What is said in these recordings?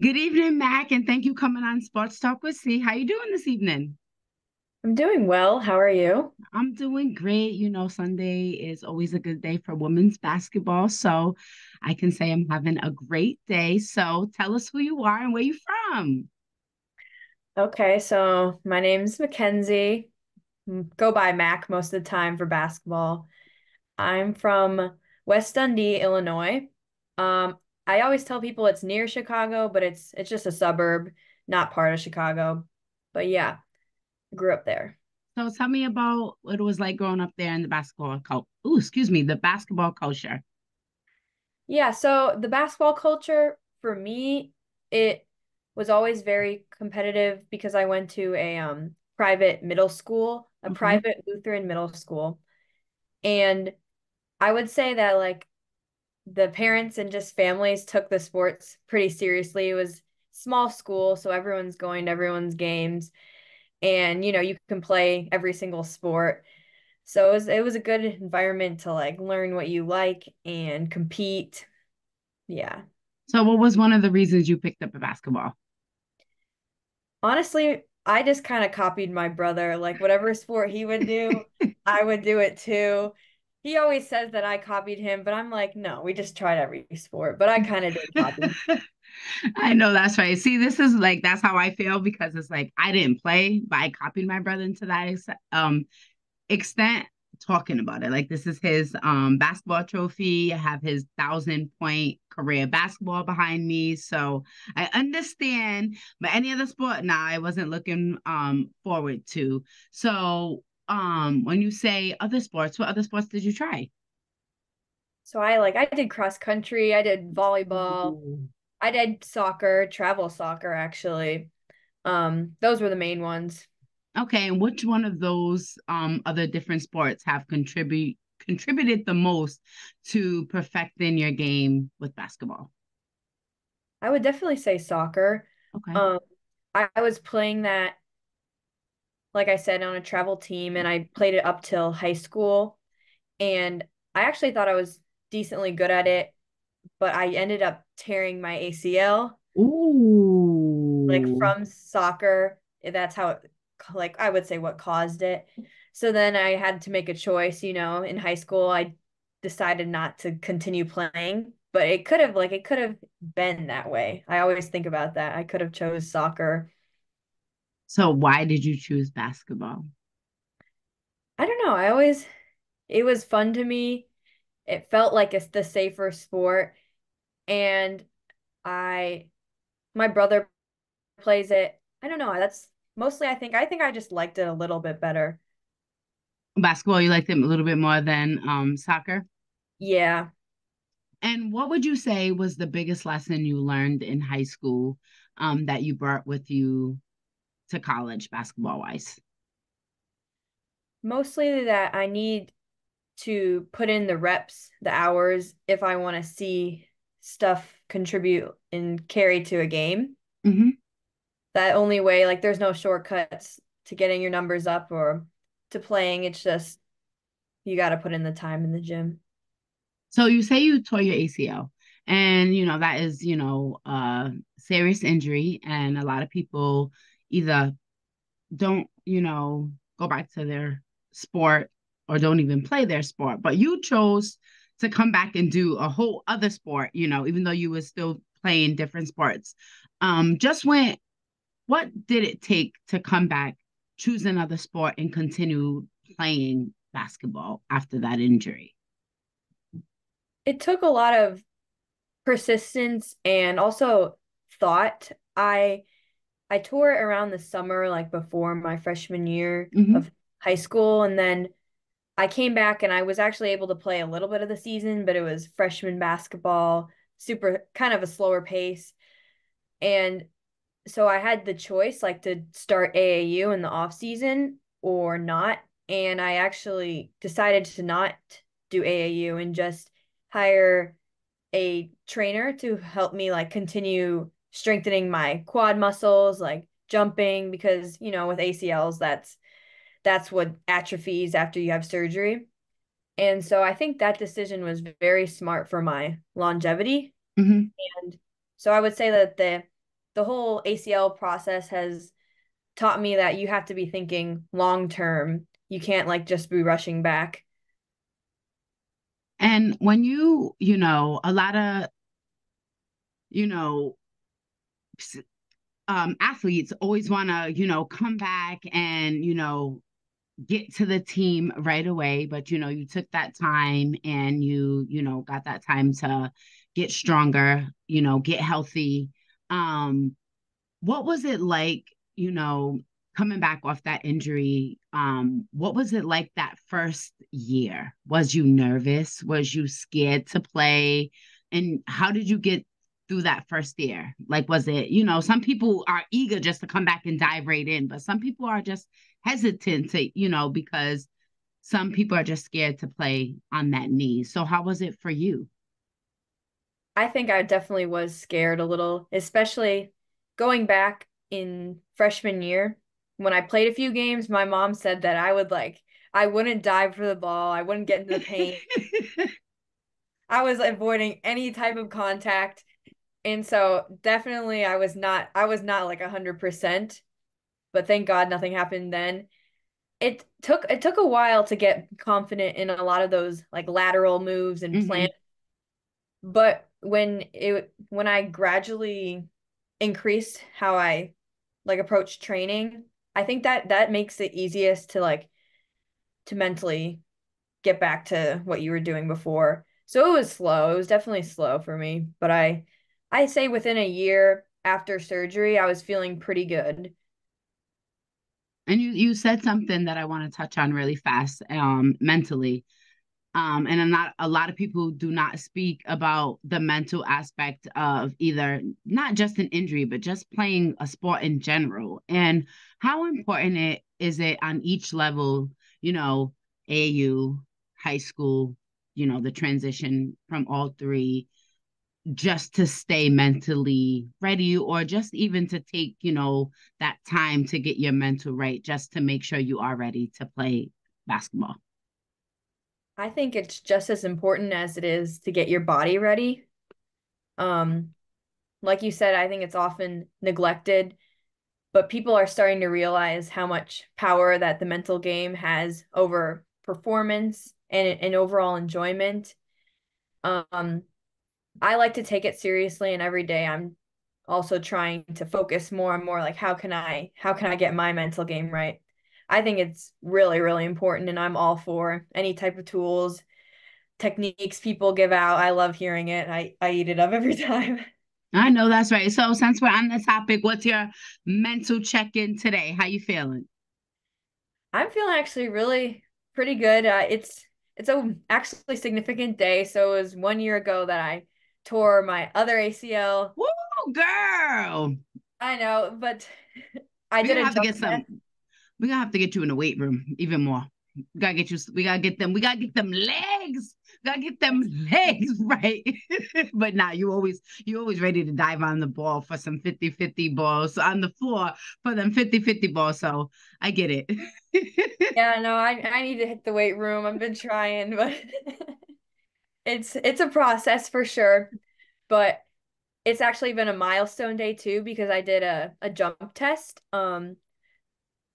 Good evening, Mac, and thank you coming on Sports Talk with C. How you doing this evening? I'm doing well. How are you? I'm doing great. Sunday is always a good day for women's basketball, so I can say I'm having a great day. So tell us who you are and where you from. Okay, so my name's Mackenzie. Go by Mac most of the time for basketball. I'm from West Dundee, Illinois. Um, I always tell people it's near Chicago, but it's just a suburb, not part of Chicago. But yeah, I grew up there. So tell me about what it was like growing up there in the basketball culture. Oh, excuse me, the basketball culture. Yeah, so the basketball culture for me, it was always very competitive because I went to a private middle school, a Okay. private Lutheran middle school. And I would say that like the parents and just families took the sports pretty seriously. It was small school, so everyone's going to everyone's games and you can play every single sport. So it was a good environment to like learn what you like and compete. Yeah. So what was one of the reasons you picked up a basketball? Honestly, I just kind of copied my brother. Like whatever sport he would do, I would do it too. He always says that I copied him, but I'm like, no, we just tried every sport. But I kind of did copy. I know that's right. See, this is like that's how I feel because it's like I didn't play, but I copied my brother into that extent talking about it. Like this is his basketball trophy. I have his 1,000 point career basketball behind me. So I understand, but any other sport now I wasn't looking forward to. So when you say other sports, what other sports did you try? So I did cross country, I did volleyball, Ooh. I did soccer, travel soccer actually. Those were the main ones. Okay, and which one of those other different sports have contributed the most to perfecting your game with basketball? I would definitely say soccer. Okay. Um, I was playing that, like I said, on a travel team, and I played it up till high school. And I actually thought I was decently good at it, but I ended up tearing my ACL, like Ooh. from soccer. That's how it, like I would say what caused it. So then I had to make a choice, in high school. I decided not to continue playing, but it could have been that way. I always think about that. I could have chose soccer. So why did you choose basketball? I don't know. It was fun to me. It felt like it's the safer sport. And I, my brother plays it. I don't know. That's mostly I think I just liked it a little bit better. Basketball, you liked it a little bit more than soccer? Yeah. And what would you say was the biggest lesson you learned in high school that you brought with you to college basketball wise? Mostly that I need to put in the reps, the hours if I want to see stuff contribute and carry to a game. Hmm. That only way, like there's no shortcuts to getting your numbers up or to playing. It's just you got to put in the time in the gym. So you say you tore your ACL, and that is, a serious injury, and a lot of people either don't, go back to their sport or don't even play their sport. But you chose to come back and do a whole other sport, even though you were still playing different sports. Just when what did it take to come back, choose another sport, and continue playing basketball after that injury? It took a lot of persistence and also thought. I tore it around the summer, like before my freshman year Hmm. of high school, and then I came back and I was actually able to play a little bit of the season, but it was freshman basketball, super kind of a slower pace. And so I had the choice like to start AAU in the off season or not. And I actually decided to not do AAU and just hire a trainer to help me like continue strengthening my quad muscles, like jumping, because with ACLs, that's what atrophies after you have surgery. And so I think that decision was very smart for my longevity. Hmm. And so I would say that the whole ACL process has taught me that you have to be thinking long term. You can't like just be rushing back. And when a lot of, you know, athletes always want to, come back and, get to the team right away, but you took that time and got that time to get stronger, get healthy. um what was it like, coming back off that injury? What was it like that first year? Was you nervous? Was you scared to play? And how did you get through that first year? Like, was it, some people are eager just to come back and dive right in, but some people are just hesitant to, because some people are just scared to play on that knee. So how was it for you? I think I definitely was scared a little, especially going back in freshman year. When I played a few games, my mom said that I wouldn't dive for the ball, I wouldn't get into the paint. I was avoiding any type of contact. And so definitely I was not like 100%, but thank God nothing happened then. It took a while to get confident in a lot of those like lateral moves and Hmm. plant, but when I gradually increased how I like approach training, I think that that makes it easiest to like to mentally get back to what you were doing before. So it was slow. It was definitely slow for me, but I say within a year after surgery, I was feeling pretty good. And you said something that I want to touch on really fast, mentally. And not a lot of people do not speak about the mental aspect of either not just an injury, but just playing a sport in general. And how important it is it on each level, AAU, high school, the transition from all three, just to stay mentally ready, or just even to take, that time to get your mental right, just to make sure you are ready to play basketball. I think it's just as important as it is to get your body ready. Um, like you said, I think it's often neglected, but people are starting to realize how much power that the mental game has over performance and overall enjoyment. Um, I like to take it seriously, and every day I'm also trying to focus more and more like how can I get my mental game right? I think it's really, really important, and I'm all for any type of tools, techniques people give out. I love hearing it. I eat it up every time. I know that's right. So since we're on the topic, what's your mental check-in today? How you feeling? I'm feeling actually really pretty good. It's a actually significant day. So it was 1 year ago that I tore my other ACL. Woo, girl. I know, but I We're did gonna a have to jump get test. some, we're gonna have to get you in the weight room even more. We gotta get them legs. We gotta get them legs right. But nah, you always ready to dive on the ball for some 50-50 balls on the floor for them 50-50 balls. So I get it. Yeah, no, I need to hit the weight room. I've been trying, but it's a process for sure. But it's actually been a milestone day too because I did a jump test.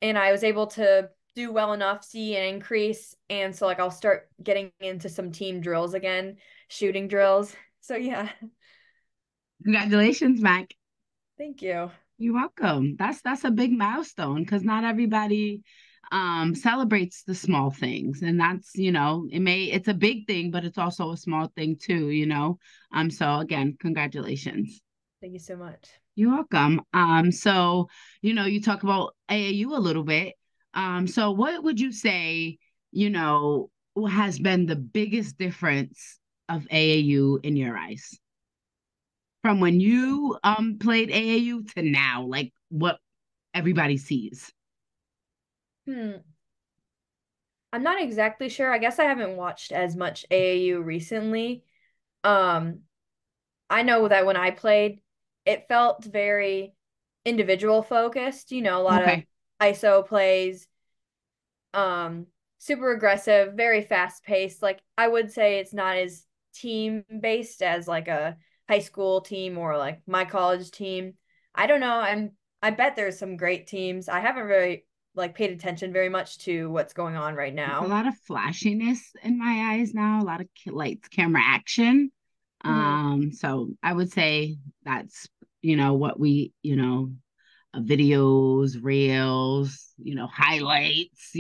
And I was able to do well enough, see an increase, and so like I'll start getting into some team drills again, shooting drills. So yeah, Congratulations, Mac. thank you. You're welcome. That's a big milestone because not everybody celebrates the small things. And that's, it's a big thing, but it's also a small thing too. So again, congratulations. Thank you so much. You're welcome. So, you talk about AAU a little bit. So what would you say, has been the biggest difference of AAU in your eyes? From when you played AAU to now, like what everybody sees. Hmm. I'm not exactly sure. I guess I haven't watched as much AAU recently. Um, I know that when I played, it felt very individual focused, a lot of Okay. ISO plays, um, super aggressive, very fast paced. Like I would say it's not as team based as like a high school team or like my college team. I don't know. I bet there's some great teams. I haven't really like paid attention very much to what's going on right It's a now. lot of flashiness in my eyes now, a lot of lights, camera action. Hmm. So I would say that's, what we, videos, reels, highlights,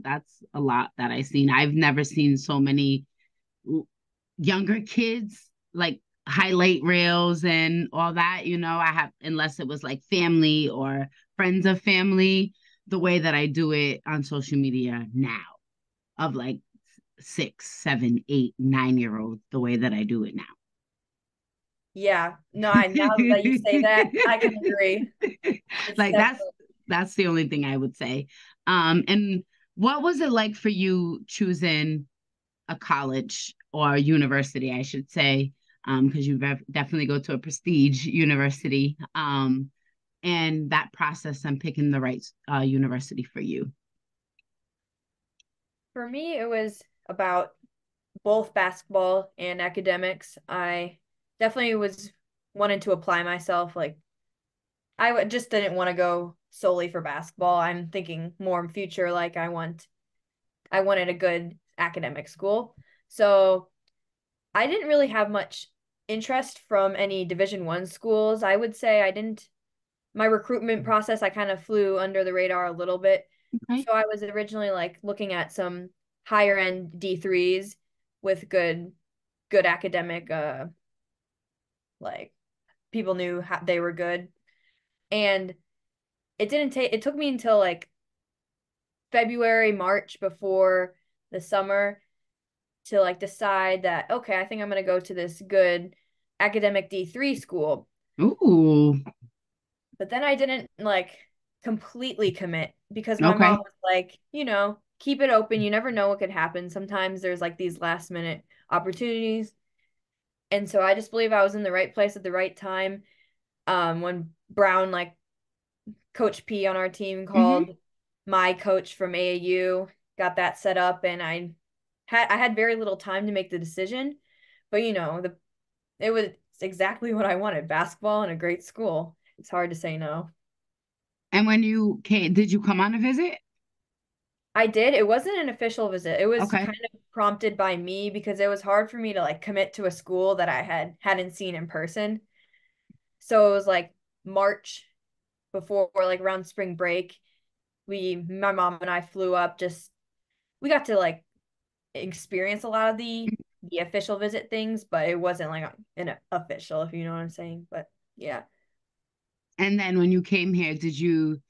that's a lot that I've seen. I've never seen so many younger kids like highlight reels and all that, I have, unless it was like family or friends of family, the way that I do it on social media now of like 6, 7, 8, 9 year olds, the way that I do it now. Yeah. No, I now that you say that, I can agree. It's Like definitely that's the only thing I would say. And what was it like for you choosing a college or university, I should say, because you definitely go to a prestige university, and that process and picking the right university for you. for me, it was about both basketball and academics. I definitely was wanting to apply myself. Like just didn't want to go solely for basketball. I'm thinking more in future, like I wanted a good academic school. So I didn't really have much interest from any Division 1 schools. I would say I didn't my recruitment process, I kind of flew under the radar a little bit. Okay. So I was originally like looking at some higher end D3s with good academic like people knew how they were good. And it took me until like February, March before the summer to like decide that okay, I think I'm going to go to this good academic D3 school. Ooh. But then I didn't like completely commit because my mom Okay. was like, keep it open. You never know what could happen. Sometimes there's like these last minute opportunities. And so I just believe I was in the right place at the right time. When Brown, like Coach P on our team, Mm-hmm. called my coach from AAU, got that set up, and I had very little time to make the decision. But it was exactly what I wanted, basketball and a great school. It's hard to say no. And when you came, did you come on a visit? I did. It wasn't an official visit. It was Okay. kind of prompted by me because it was hard for me to like commit to a school that I hadn't seen in person. So it was like March before like around spring break. My mom and I flew up just we got to like experience a lot of the official visit things, but it wasn't like an official, if you know what I'm saying. But yeah. And then when you came here, did you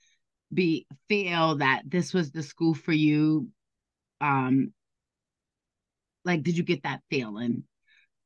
be feel that this was the school for you? Um, like, did you get that feeling?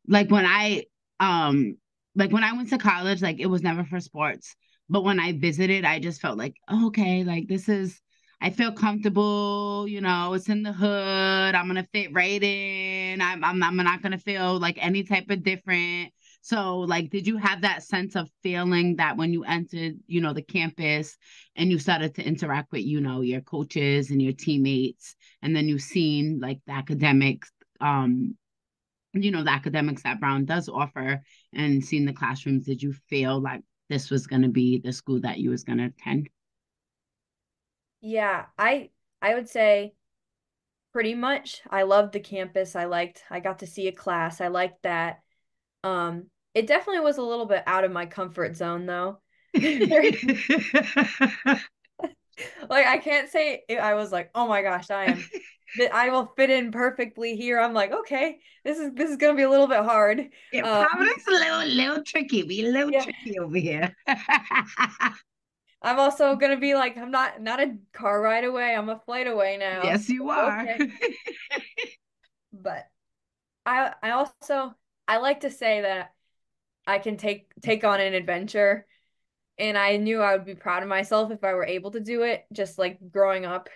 like when I um when I went to college, like it was never for sports. But when I visited, I just felt like, oh, okay, like this is I feel comfortable, it's in the hood. I'm gonna fit right in. I'm not gonna feel like any type of different. So like did you have that sense of feeling that when you entered, the campus and you started to interact with, your coaches and your teammates, and then you seen like the academics, the academics that Brown does offer, and seeing the classrooms, did you feel like this was going to be the school that you was going to attend? Yeah, I would say pretty much. I loved the campus. I got to see a class. I liked that. It definitely was a little bit out of my comfort zone though. Like I can't say I was like, "Oh my gosh, I will fit in perfectly here." I'm like, "Okay, this is going to be a little bit hard." Yeah, Um, Providence a little tricky. We a little yeah. tricky over here. I'm also going to be like, I'm not a car ride away. I'm a flight away now. Yes, you are. Okay. But I also I like to say that I can take on an adventure. And I knew I would be proud of myself if I were able to do it, just like growing up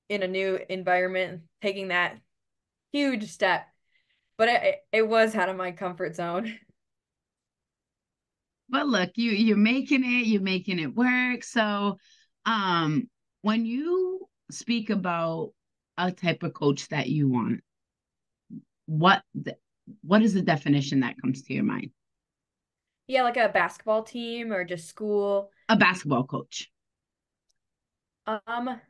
in a new environment, taking that huge step. But it was out of my comfort zone. But look, you're making it work. So, um, when you speak about a type of coach that you want, what what is the definition that comes to your mind? Yeah, like a basketball team or just school. A basketball coach. Um,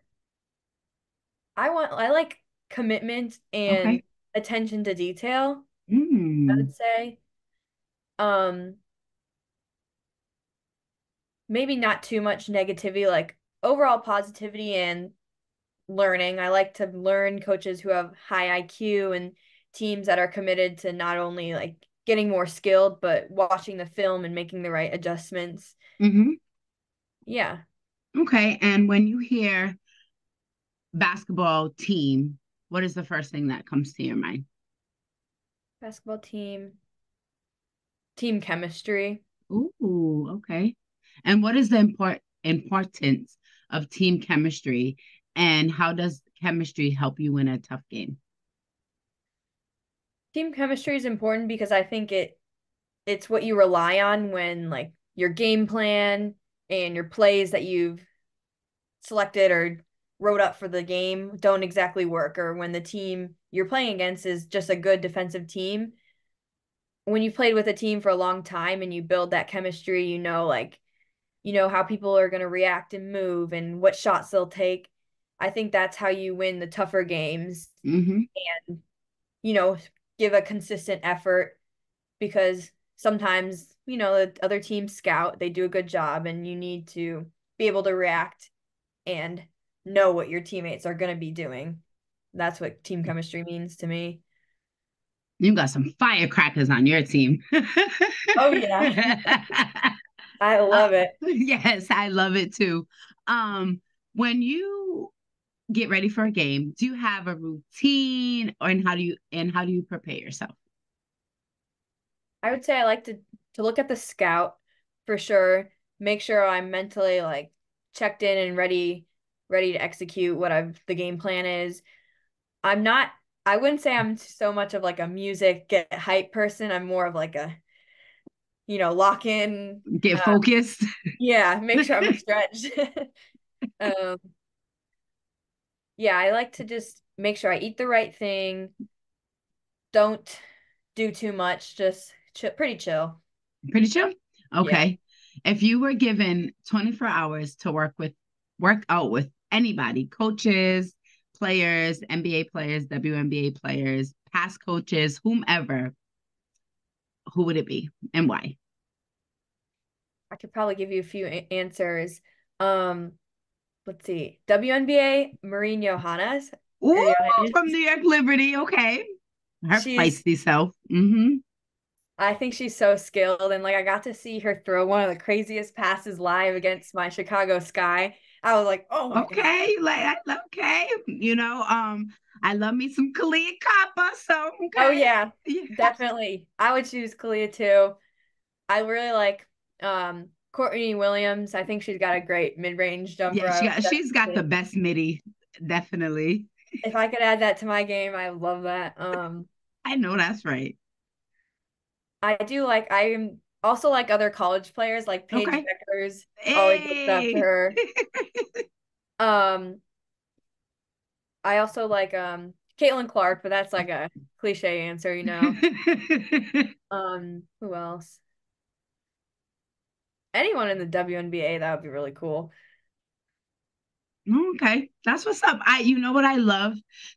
I like commitment and Okay. attention to detail, I Mm. would say. Um, Maybe not too much negativity, like overall positivity and learning. I like to learn coaches who have high IQ and teams that are committed to not only like getting more skilled, but watching the film and making the right adjustments. Hmm. Yeah. Okay. And when you hear basketball team, what is the first thing that comes to your mind? Basketball team, team chemistry. Ooh, okay. And what is the importance of team chemistry, and how does chemistry help you win a tough game? Team chemistry is important because I think it's what you rely on when like your game plan and your plays that you've selected or wrote up for the game don't exactly work, or when the team you're playing against is just a good defensive team. When you've played with a team for a long time and you build that chemistry, you know how people are going to react and move and what shots they'll take. I think that's how you win the tougher games Hmm. and, you know, give a consistent effort because sometimes, the other teams scout, they do a good job, and you need to be able to react and know what your teammates are going to be doing. That's what team chemistry means to me. You got some firecrackers on your team. Oh, yeah. I Uh, love it. yes, I love it too. When you get ready for a game, do you have a routine, or and how do you prepare yourself? I would say I like to look at the scout for sure, make sure I'm mentally like checked in and ready to execute what the game plan is. I'm not I wouldn't say I'm so much of like a music get hype person. I'm more of like a, lock in, Get uh focused. yeah, make sure I'm stretched. Um yeah, I like to just make sure I eat the right thing, don't do too much, just pretty chill. Pretty chill. Yeah. Okay. If you were given 24 hours to work out with anybody, coaches, players, NBA players, WNBA players, past coaches, whomever, who would it be and why? I could probably give you a few answers. Um, let's see. WNBA, Marine Johannes. Ooh, Johannes. from New York Liberty. Okay. Her She's, feisty self. Mm-hmm. I think she's so skilled, and like I got to see her throw one of the craziest passes live against my Chicago Sky. I was like, oh my God. Okay. Okay. I love me some Kalia Kappa. So Oh okay. yeah, Yeah. definitely. I would choose Kalia too. I really like Courtney Williams. I think she's got a great mid-range jumper. Yeah, I would she's got the definitely, best midi, definitely. if I could add that to my game, I would love that. I know that's right. I also like other college players like Paige Okay. Beckers. Always looked up to Hey. her. Um, I also like Caitlin Clark, but that's like a cliche answer. Who else? Anyone in the WNBA, that would be really cool. Okay, that's what's up. You know what I love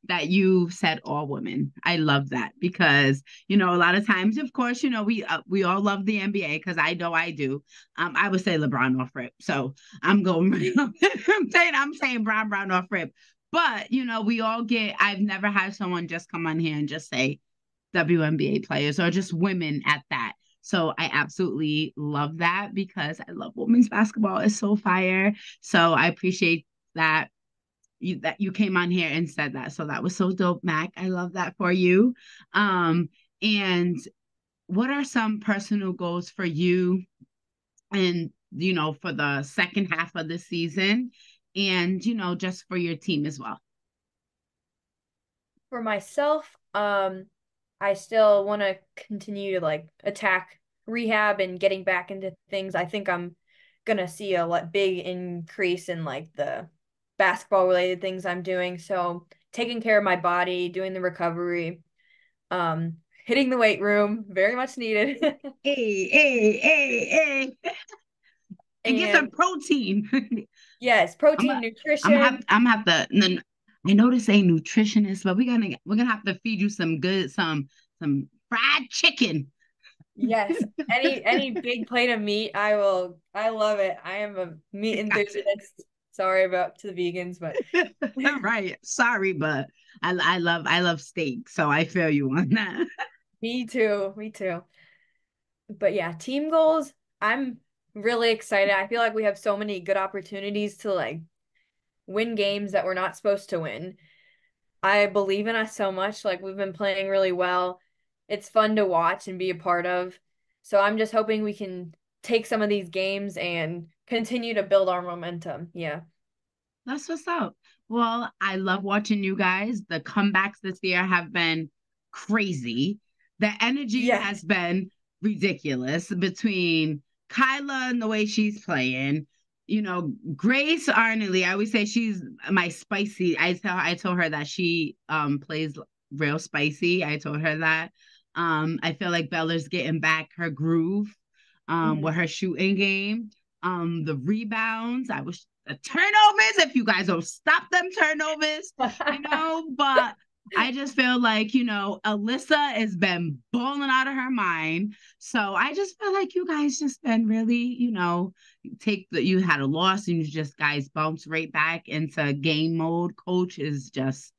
that you said all women. I love that because a lot of times, of course, we all love the NBA because I know I do. I would say LeBron off rip, so I'm going. I'm saying Brown off rip, but we all get. I've never had someone just come on here and just say WNBA players or just women at that. So I absolutely love that because I love women's basketball. It's so fire. So I appreciate that you came on here and said that. So that was so dope, Mac. I love that for you. And what are some personal goals for you and for the second half of the season and just for your team as well? For myself, I still want to continue to like attack rehab and getting back into things. I think I'm gonna see a big increase in like the basketball related things I'm doing. So taking care of my body, doing the recovery, um, hitting the weight room, very much needed. Hey, hey, hey, hey, and get some And protein. yes, I'm protein, a, I'm nutrition. have I'm have to. I know this ain't nutritionist, but we're gonna have to feed you some good some fried chicken. Yes, any big plate of meat, I will. I love it. I am a meat enthusiast. Sorry about to the vegans, but Right. Sorry, but I love steak, so I feel you on that. me too. Me too. But yeah, team goals, I'm really excited. I feel like we have so many good opportunities to like win games that we're not supposed to win. I believe in us so much. Like we've been playing really well. It's fun to watch and be a part of. So I'm just hoping we can take some of these games and continue to build our momentum. Yeah. That's what's up. Well, I love watching you guys. The comebacks this year have been crazy. The energy has Yes. been ridiculous between Kyla and the way she's playing. Grace Arnley, I always say she's my spicy. I told her that she plays real spicy. I told her that. I feel like Bella's getting back her groove with Mhm. her shooting game. The rebounds, I wish the turnovers, if you guys don't stop them turnovers, but I just feel like, Alyssa has been balling out of her mind. So I just feel like you guys just been really, you had a loss and you just guys bounce right back into game mode. Coach is just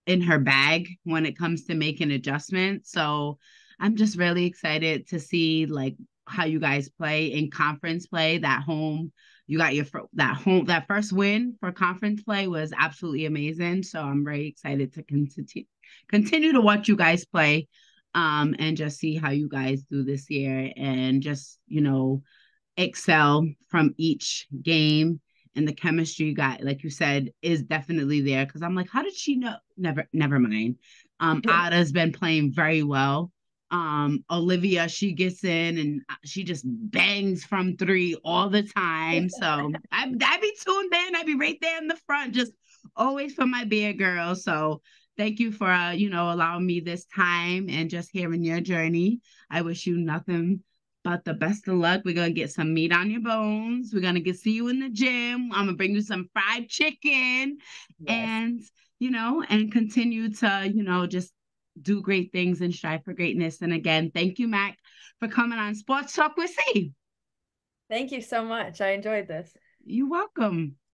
in her bag when it comes to making adjustments. So I'm just really excited to see like how you guys play in conference play. That home, you got that first win for conference play was absolutely amazing. So I'm very excited to continue to watch you guys play, and just see how you guys do this year and just excel from each game, and the chemistry you got, like you said, is definitely there. Because I'm like, how did she know? Never mind. Ada's been playing very well. Olivia, she gets in and she just bangs from three all the time. So I'd be tuned in. I'd be right there in the front, just always for my beer girl. So thank you for allowing me this time and just hearing your journey. I wish you nothing but the best of luck. We're gonna get some meat on your bones. We're gonna get see you in the gym. I'm gonna bring you some fried chicken, Yes. and and continue to just do great things and strive for greatness. And again, thank you, Mac, for coming on Sports Talk with C. Thank you so much. I enjoyed this. You're welcome.